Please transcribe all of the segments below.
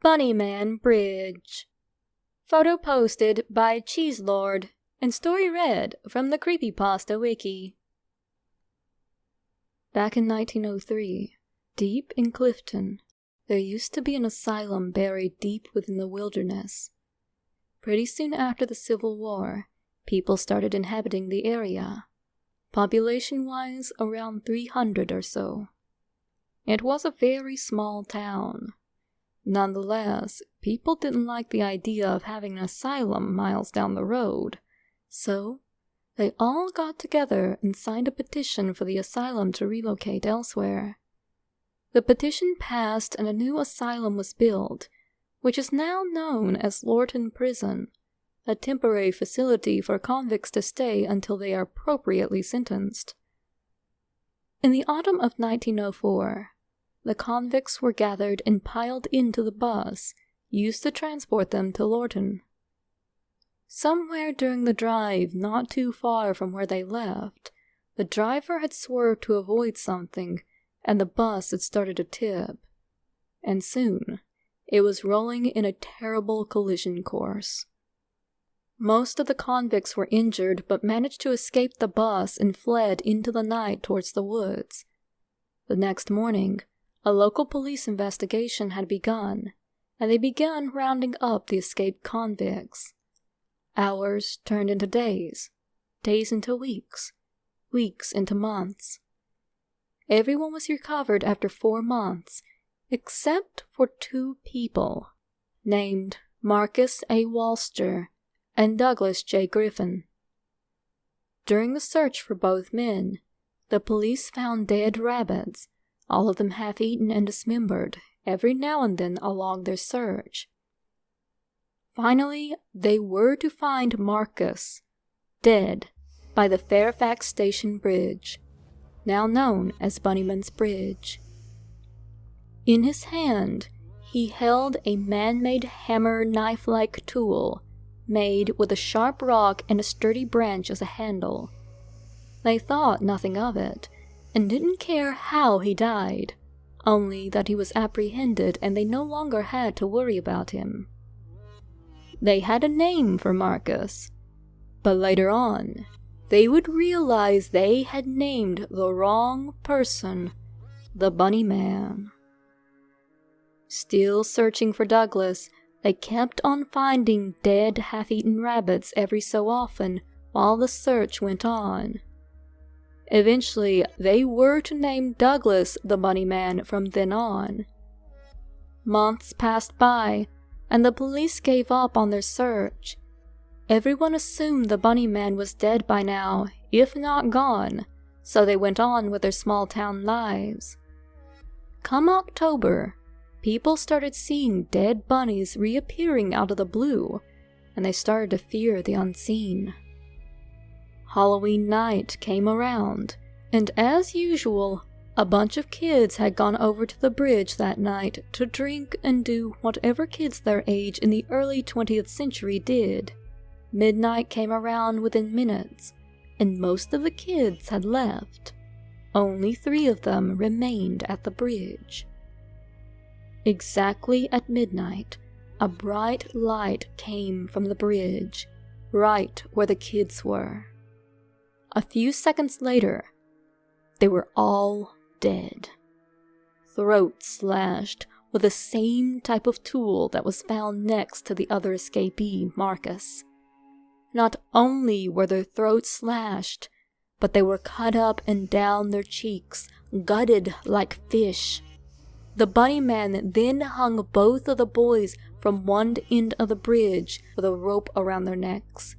Bunnyman Bridge. Photo posted by Cheeselord and story read from the Creepypasta wiki. Back in 1903, deep in Clifton, there used to be an asylum buried deep within the wilderness. Pretty soon after the Civil War, people started inhabiting the area, population-wise around 300 or so. It was a very small town. Nonetheless, people didn't like the idea of having an asylum miles down the road, so they all got together and signed a petition for the asylum to relocate elsewhere. The petition passed and a new asylum was built, which is now known as Lorton Prison, a temporary facility for convicts to stay until they are appropriately sentenced. In the autumn of 1904, the convicts were gathered and piled into the bus used to transport them to Lorton. Somewhere during the drive not too far from where they left, the driver had swerved to avoid something, and the bus had started to tip. And soon, it was rolling in a terrible collision course. Most of the convicts were injured but managed to escape the bus and fled into the night towards the woods. The next morning, a local police investigation had begun, and they began rounding up the escaped convicts. Hours turned into days, days into weeks, weeks into months. Everyone was recovered after 4 months, except for 2 people, named Marcus A. Walster and Douglas J. Griffin. During the search for both men, the police found dead rabbits, all of them half-eaten and dismembered, every now and then along their search. Finally, they were to find Marcus, dead, by the Fairfax Station Bridge, now known as Bunnyman's Bridge. In his hand, he held a man-made hammer knife-like tool, made with a sharp rock and a sturdy branch as a handle. They thought nothing of it, and didn't care how he died, only that he was apprehended and they no longer had to worry about him. They had a name for Marcus, but later on, they would realize they had named the wrong person, the Bunnyman. Still searching for Douglas, they kept on finding dead half-eaten rabbits every so often while the search went on. Eventually, they were to name Douglas the Bunnyman from then on. Months passed by, and the police gave up on their search. Everyone assumed the Bunnyman was dead by now, if not gone, so they went on with their small-town lives. Come October, people started seeing dead bunnies reappearing out of the blue, and they started to fear the unseen. Halloween night came around, and as usual, a bunch of kids had gone over to the bridge that night to drink and do whatever kids their age in the early 20th century did. Midnight came around within minutes, and most of the kids had left. Only 3 of them remained at the bridge. Exactly at midnight, a bright light came from the bridge, right where the kids were. A few seconds later, they were all dead. Throats slashed with the same type of tool that was found next to the other escapee, Marcus. Not only were their throats slashed, but they were cut up and down their cheeks, gutted like fish. The Bunnyman then hung both of the boys from one end of the bridge with a rope around their necks,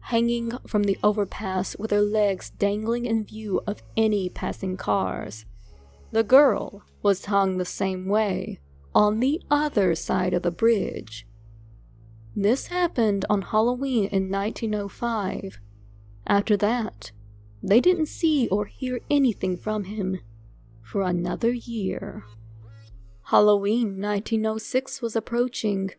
hanging from the overpass with their legs dangling in view of any passing cars. The girl was hung the same way, on the other side of the bridge. This happened on Halloween in 1905. After that, they didn't see or hear anything from him for another year. Halloween 1906 was approaching,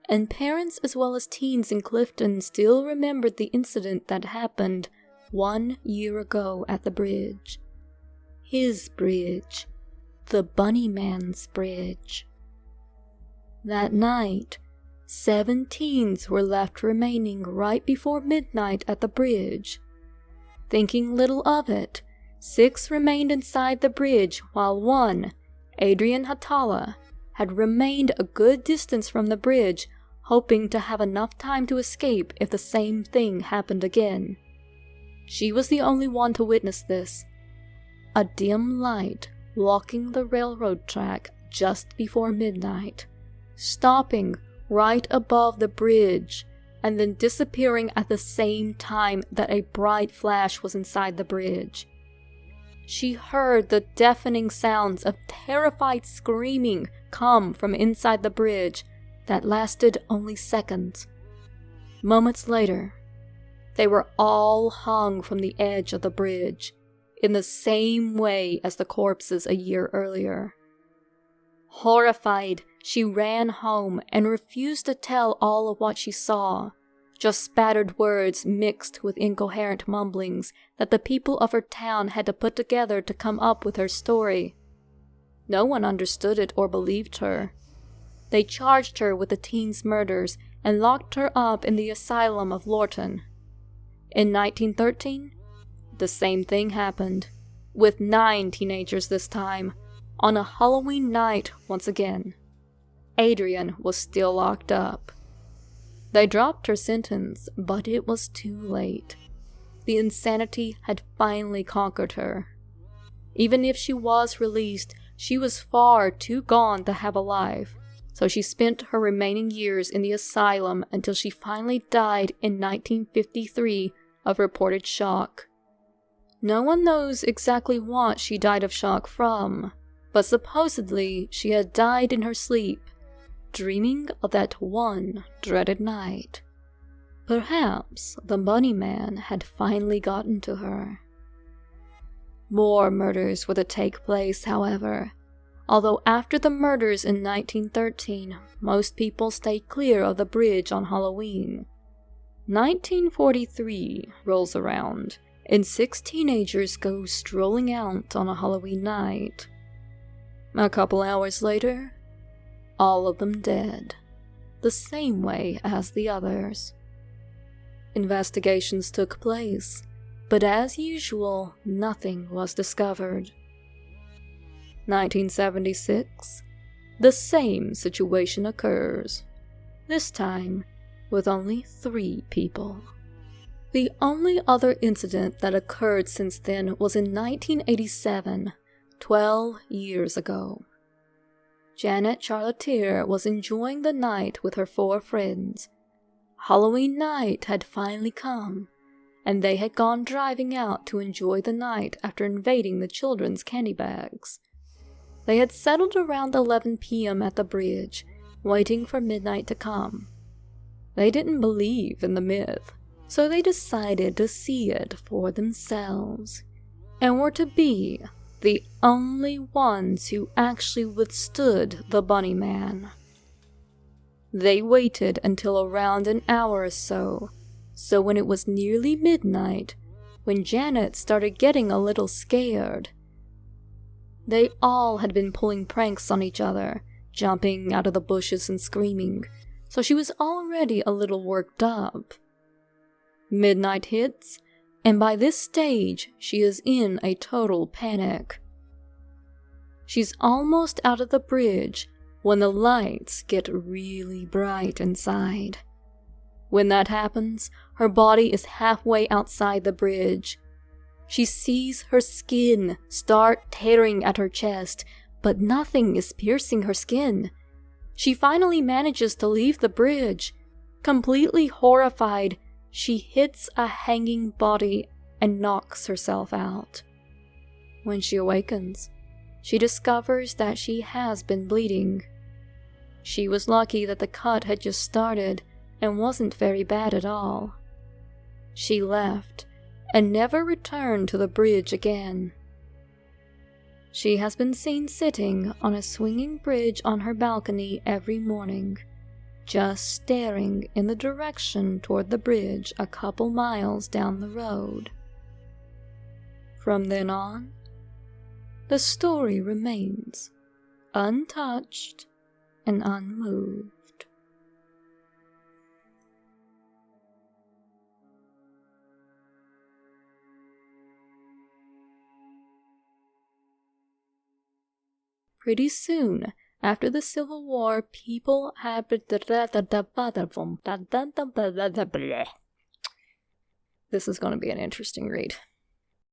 and parents as well as teens in Clifton still remembered the incident that happened 1 year ago at the bridge. His bridge. The Bunnyman's Bridge. That night, 7 teens were left remaining right before midnight at the bridge. Thinking little of it, 6 remained inside the bridge while one, Adrian Hatala, had remained a good distance from the bridge, hoping to have enough time to escape if the same thing happened again. She was the only one to witness this. A dim light walking the railroad track just before midnight, stopping right above the bridge, and then disappearing at the same time that a bright flash was inside the bridge. She heard the deafening sounds of terrified screaming come from inside the bridge that lasted only seconds. Moments later, they were all hung from the edge of the bridge, in the same way as the corpses a year earlier. Horrified, she ran home and refused to tell all of what she saw, just spattered words mixed with incoherent mumblings that the people of her town had to put together to come up with her story. No one understood it or believed her. They charged her with the teens' murders and locked her up in the asylum of Lorton. In 1913, the same thing happened, with 9 teenagers this time, on a Halloween night once again. Adrian was still locked up. They dropped her sentence, but it was too late. The insanity had finally conquered her. Even if she was released, she was far too gone to have a life, so she spent her remaining years in the asylum until she finally died in 1953 of reported shock. No one knows exactly what she died of shock from, but supposedly she had died in her sleep, dreaming of that one dreaded night. Perhaps the Bunnyman had finally gotten to her. More murders were to take place, however, although after the murders in 1913, most people stayed clear of the bridge on Halloween. 1943 rolls around, and 6 teenagers go strolling out on a Halloween night. A couple hours later, all of them dead, the same way as the others. Investigations took place, but as usual, nothing was discovered. 1976, the same situation occurs, this time with only 3 people. The only other incident that occurred since then was in 1987, 12 years ago. Janet Charlatier was enjoying the night with her 4 friends. Halloween night had finally come, and they had gone driving out to enjoy the night after invading the children's candy bags. They had settled around 11 p.m. at the bridge, waiting for midnight to come. They didn't believe in the myth, so they decided to see it for themselves, and were to be the only ones who actually withstood the Bunnyman. They waited until around an hour or so when it was nearly midnight, when Janet started getting a little scared. They all had been pulling pranks on each other, jumping out of the bushes and screaming, so she was already a little worked up. Midnight hits, and by this stage, she is in a total panic. She's almost out of the bridge when the lights get really bright inside. When that happens, her body is halfway outside the bridge. She sees her skin start tearing at her chest, but nothing is piercing her skin. She finally manages to leave the bridge. Completely horrified, she hits a hanging body and knocks herself out. When she awakens, she discovers that she has been bleeding. She was lucky that the cut had just started and wasn't very bad at all. She left and never returned to the bridge again. She has been seen sitting on a swinging bridge on her balcony every morning, just staring in the direction toward the bridge a couple miles down the road. From then on, the story remains untouched and unmoved. Pretty soon, after the Civil War, people had... This is going to be an interesting read.